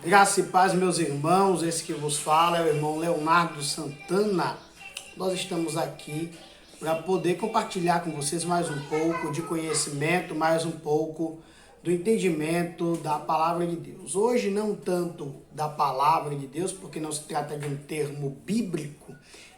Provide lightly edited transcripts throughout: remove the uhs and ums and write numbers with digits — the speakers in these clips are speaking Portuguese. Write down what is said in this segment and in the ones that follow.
Graça e paz, meus irmãos, esse que vos fala é o irmão Leonardo Santana. Nós estamos aqui para poder compartilhar com vocês mais um pouco de conhecimento, mais um pouco do entendimento da palavra de Deus. Hoje não tanto da palavra de Deus, porque não se trata de um termo bíblico,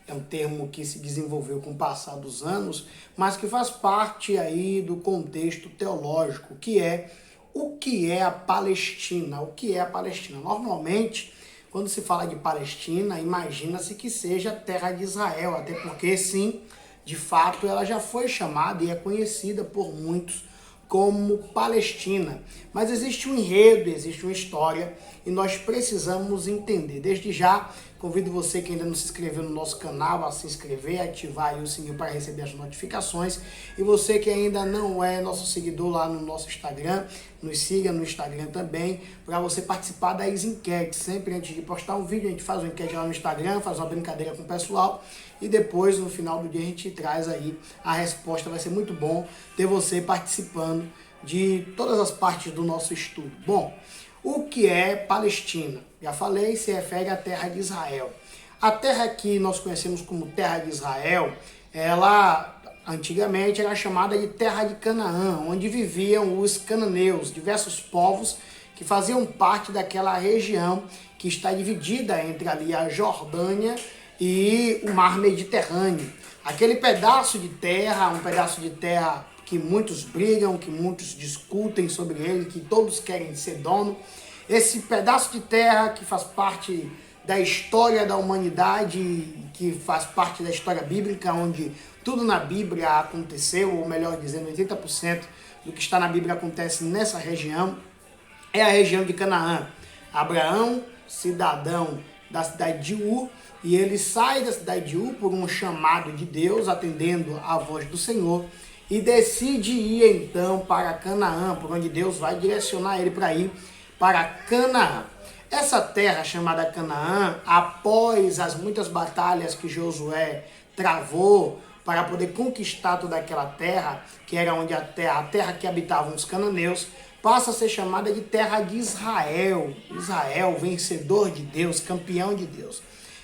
é um termo que se desenvolveu com o passar dos anos, mas que faz parte aí do contexto teológico, que é o que é a Palestina. O que é a Palestina? Normalmente, quando se fala de Palestina, imagina-se que seja a terra de Israel, até porque, sim, de fato, ela já foi chamada e é conhecida por muitos como Palestina. Mas existe um enredo, existe uma história e nós precisamos entender. Desde já, convido você que ainda não se inscreveu no nosso canal a se inscrever, ativar aí o sininho para receber as notificações. E você que ainda não é nosso seguidor lá no nosso Instagram, nos siga no Instagram também, para você participar das enquetes. Sempre antes de postar um vídeo, a gente faz uma enquete lá no Instagram, faz uma brincadeira com o pessoal e depois, no final do dia, a gente traz aí a resposta. Vai ser muito bom ter você participando de todas as partes do nosso estudo. Bom, o que é Palestina? Já falei, se refere à terra de Israel. A terra que nós conhecemos como terra de Israel, ela antigamente era chamada de terra de Canaã, onde viviam os cananeus, diversos povos que faziam parte daquela região que está dividida entre ali a Jordânia e o mar Mediterrâneo. Aquele pedaço de terra, um pedaço de terra que muitos brigam, que muitos discutem sobre ele, que todos querem ser dono. Esse pedaço de terra que faz parte da história da humanidade, que faz parte da história bíblica, onde tudo na Bíblia aconteceu, ou melhor dizendo, 80% do que está na Bíblia acontece nessa região, é a região de Canaã. Abraão, cidadão da cidade de Ur, e ele sai da cidade de Ur por um chamado de Deus, atendendo à voz do Senhor, e decide ir então para Canaã, por onde Deus vai direcionar ele para ir para Canaã. Essa terra chamada Canaã, após as muitas batalhas que Josué travou para poder conquistar toda aquela terra, que era onde a terra que habitavam os cananeus, passa a ser chamada de terra de Israel. Israel, vencedor de Deus, campeão de Deus.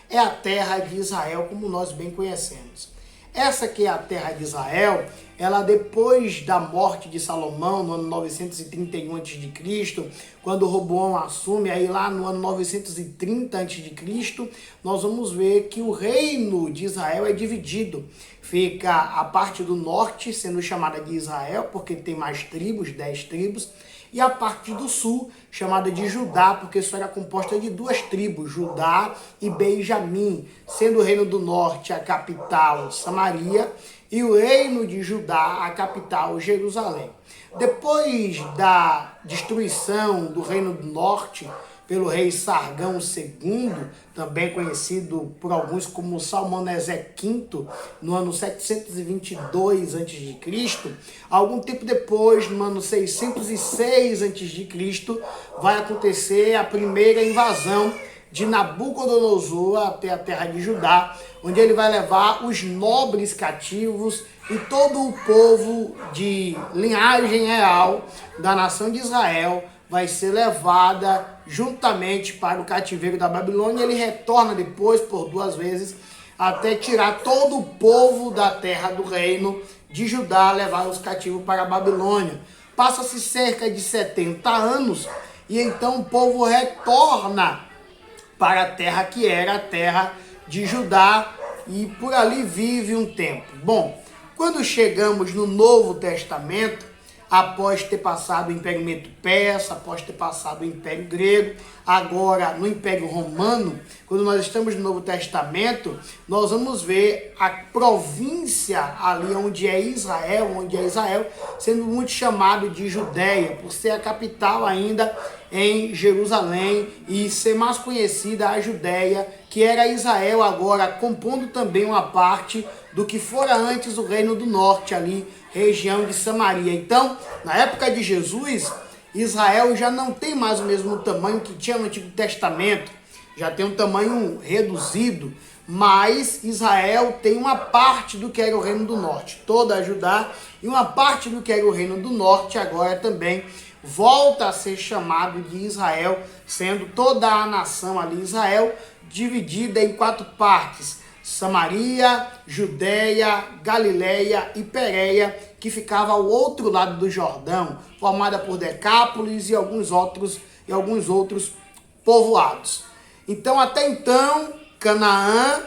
É a terra de Israel como nós bem conhecemos. Essa que é a terra de Israel, ela depois da morte de Salomão, no ano 931 a.C., quando Roboão assume, aí lá no ano 930 a.C., nós vamos ver que o reino de Israel é dividido. Fica a parte do norte sendo chamada de Israel, porque tem mais tribos, 10 tribos, e a parte do sul, chamada de Judá, porque isso era composta de 2 tribos, Judá e Benjamim, sendo o reino do norte a capital Samaria e o reino de Judá a capital Jerusalém. Depois da destruição do reino do norte pelo rei Sargão II, também conhecido por alguns como Salmaneser V, no ano 722 a.C., algum tempo depois, no ano 606 a.C., vai acontecer a primeira invasão de Nabucodonosor até a terra de Judá, onde ele vai levar os nobres cativos e todo o povo de linhagem real da nação de Israel vai ser levada juntamente para o cativeiro da Babilônia. Ele retorna depois por 2 vezes até tirar todo o povo da terra do reino de Judá, levar os cativos para a Babilônia. Passa-se cerca de 70 anos e então o povo retorna para a terra que era a terra de Judá e por ali vive um tempo. Bom, quando chegamos no Novo Testamento, após ter passado o Império Medo-Persa, após ter passado o Império Grego, agora no Império Romano, quando nós estamos no Novo Testamento, nós vamos ver a província ali onde é Israel, sendo muito chamado de Judéia, por ser a capital ainda em Jerusalém e ser mais conhecida a Judéia, que era Israel agora, compondo também uma parte do que fora antes o Reino do Norte ali, região de Samaria. Então, na época de Jesus, Israel já não tem mais o mesmo tamanho que tinha no Antigo Testamento, já tem um tamanho reduzido, mas Israel tem uma parte do que era o Reino do Norte, toda a Judá, e uma parte do que era o Reino do Norte agora também volta a ser chamado de Israel, sendo toda a nação ali, Israel, dividida em 4 partes: Samaria, Judéia, Galileia e Pérea, que ficava ao outro lado do Jordão, formada por Decápolis e alguns outros povoados. Então, até então, Canaã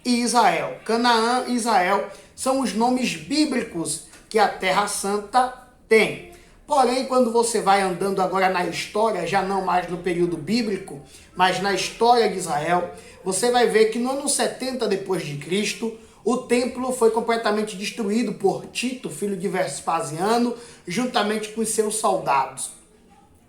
e Israel. Canaã e Israel são os nomes bíblicos que a Terra Santa tem. Porém, quando você vai andando agora na história, já não mais no período bíblico, mas na história de Israel, você vai ver que no ano 70 depois de Cristo, o templo foi completamente destruído por Tito, filho de Vespasiano, juntamente com os seus soldados.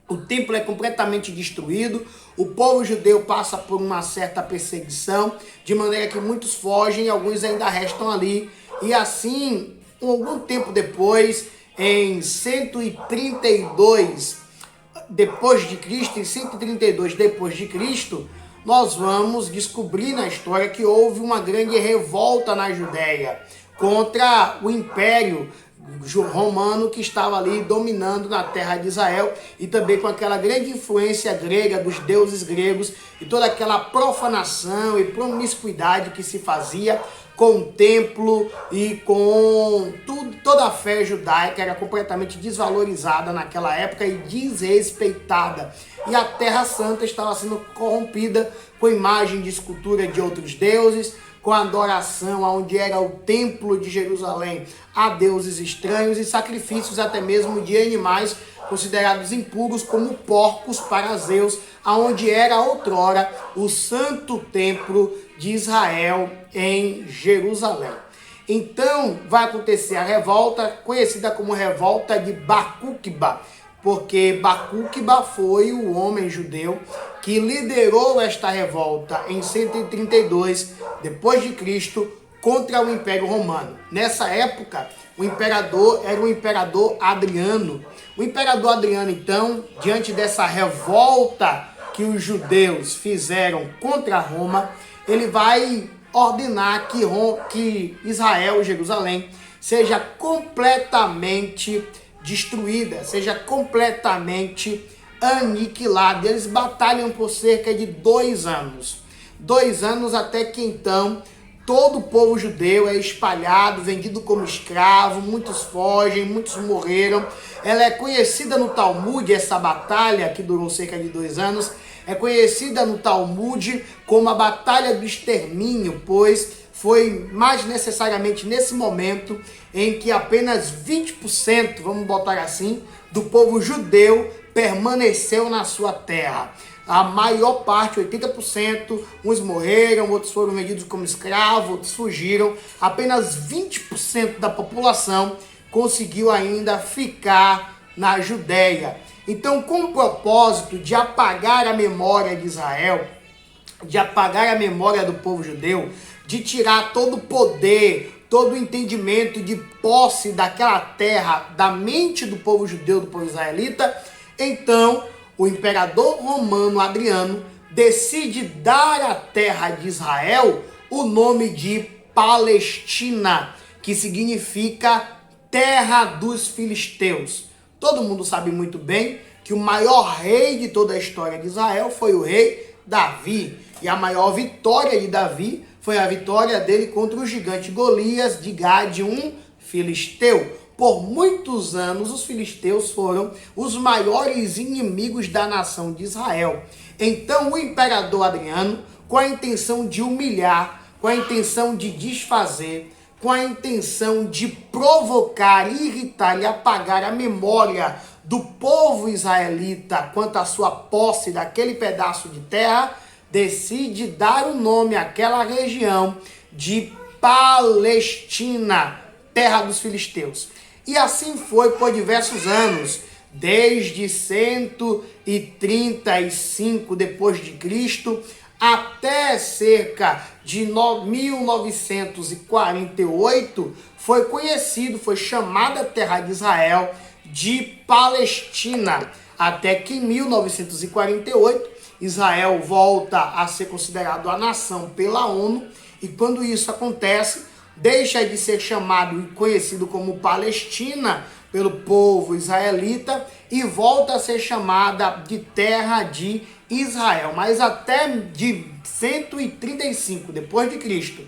O templo é completamente destruído, o povo judeu passa por uma certa perseguição, de maneira que muitos fogem e alguns ainda restam ali. E assim, algum tempo depois, em 132 depois de Cristo, nós vamos descobrir na história que houve uma grande revolta na Judéia contra o Império Romano, que estava ali dominando na terra de Israel, e também com aquela grande influência grega, dos deuses gregos, e toda aquela profanação e promiscuidade que se fazia com o templo e com toda a fé judaica era completamente desvalorizada naquela época e desrespeitada. E a Terra Santa estava sendo corrompida com imagem de escultura de outros deuses, com adoração onde era o templo de Jerusalém a deuses estranhos e sacrifícios até mesmo de animais considerados impuros, como porcos para Zeus, aonde era outrora o santo templo de Israel em Jerusalém. Então vai acontecer a revolta, conhecida como revolta de Bar Kokhba, porque Bar Kokhba foi o homem judeu que liderou esta revolta em 132 depois de Cristo contra o Império Romano. Nessa época, o imperador era o imperador Adriano. O imperador Adriano, então, diante dessa revolta que os judeus fizeram contra Roma, ele vai ordenar que Israel, Jerusalém, seja completamente destruída, seja completamente aniquilada. Eles batalham por cerca de 2 anos. 2 anos até que então todo o povo judeu é espalhado, vendido como escravo, muitos fogem, muitos morreram. Ela é conhecida no Talmud, essa batalha que durou cerca de 2 anos, é conhecida no Talmud como a Batalha do Extermínio, pois foi mais necessariamente nesse momento em que apenas 20%, vamos botar assim, do povo judeu permaneceu na sua terra. A maior parte, 80%, uns morreram, outros foram vendidos como escravos, outros fugiram. Apenas 20% da população conseguiu ainda ficar na Judéia. Então, com o propósito de apagar a memória de Israel, de apagar a memória do povo judeu, de tirar todo o poder, todo o entendimento de posse daquela terra da mente do povo judeu, do povo israelita, então o imperador romano Adriano decide dar à terra de Israel o nome de Palestina, que significa terra dos filisteus. Todo mundo sabe muito bem que o maior rei de toda a história de Israel foi o rei Davi. E a maior vitória de Davi foi a vitória dele contra o gigante Golias de Gade, um filisteu. Por muitos anos, os filisteus foram os maiores inimigos da nação de Israel. Então, o imperador Adriano, com a intenção de humilhar, com a intenção de desfazer, com a intenção de provocar, irritar e apagar a memória do povo israelita quanto à sua posse daquele pedaço de terra, decide dar o nome àquela região de Palestina, terra dos filisteus. E assim foi por diversos anos, desde 135 depois de Cristo até cerca de 1948, foi conhecido, foi chamada a terra de Israel de Palestina, até que em 1948 Israel volta a ser considerado a nação pela ONU, e quando isso acontece, deixa de ser chamado e conhecido como Palestina pelo povo israelita e volta a ser chamada de terra de Israel. Mas até de 135 depois de Cristo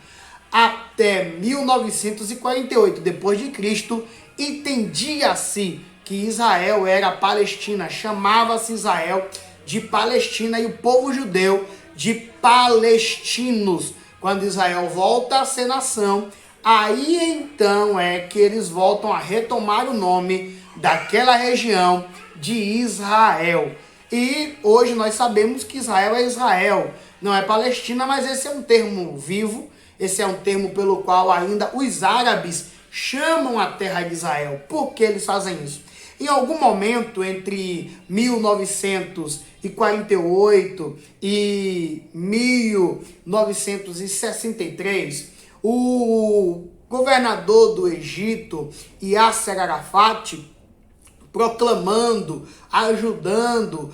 até 1948 depois de Cristo, entendia-se que Israel era Palestina, chamava-se Israel de Palestina e o povo judeu de palestinos. Quando Israel volta a ser nação, aí então é que eles voltam a retomar o nome daquela região de Israel. E hoje nós sabemos que Israel é Israel, não é Palestina, mas esse é um termo vivo, esse é um termo pelo qual ainda os árabes chamam a terra de Israel. Por que eles fazem isso? Em algum momento entre 1948 e 1963, o governador do Egito, Yasser Arafat, proclamando, ajudando,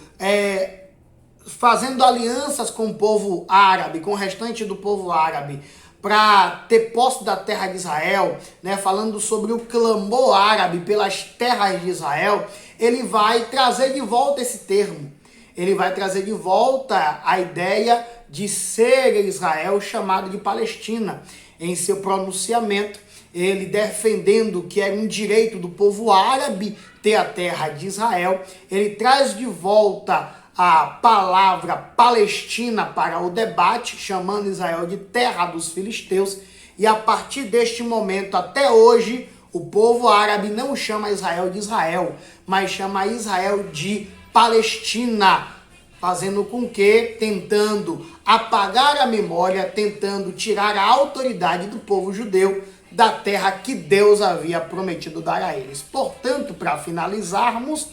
fazendo alianças com o povo árabe, com o restante do povo árabe, para ter posse da terra de Israel, né, falando sobre o clamor árabe pelas terras de Israel, ele vai trazer de volta esse termo. Ele vai trazer de volta a ideia de ser Israel chamado de Palestina. Em seu pronunciamento, ele defendendo que era um direito do povo árabe ter a terra de Israel, ele traz de volta a palavra Palestina para o debate, chamando Israel de terra dos filisteus, e a partir deste momento até hoje, o povo árabe não chama Israel de Israel, mas chama Israel de Palestina, fazendo com que, tentando apagar a memória, tentando tirar a autoridade do povo judeu da terra que Deus havia prometido dar a eles. Portanto, para finalizarmos,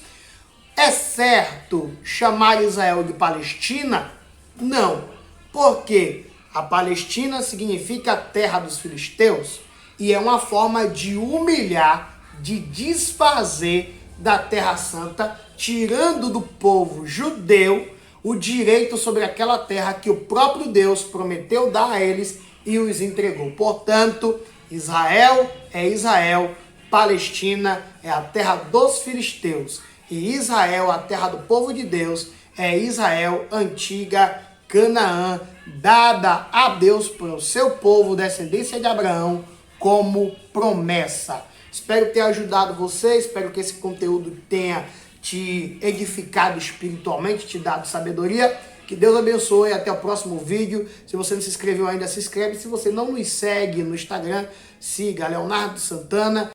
é certo chamar Israel de Palestina? Não, porque a Palestina significa a terra dos filisteus e é uma forma de humilhar, de desfazer da Terra Santa, tirando do povo judeu o direito sobre aquela terra que o próprio Deus prometeu dar a eles e os entregou. Portanto, Israel é Israel, Palestina é a terra dos filisteus. E Israel, a terra do povo de Deus, é Israel, antiga Canaã, dada a Deus para o seu povo, descendência de Abraão, como promessa. Espero ter ajudado você, espero que esse conteúdo tenha te edificado espiritualmente, te dado sabedoria. Que Deus abençoe, até o próximo vídeo. Se você não se inscreveu ainda, se inscreve. Se você não nos segue no Instagram, siga Leonardo Santana.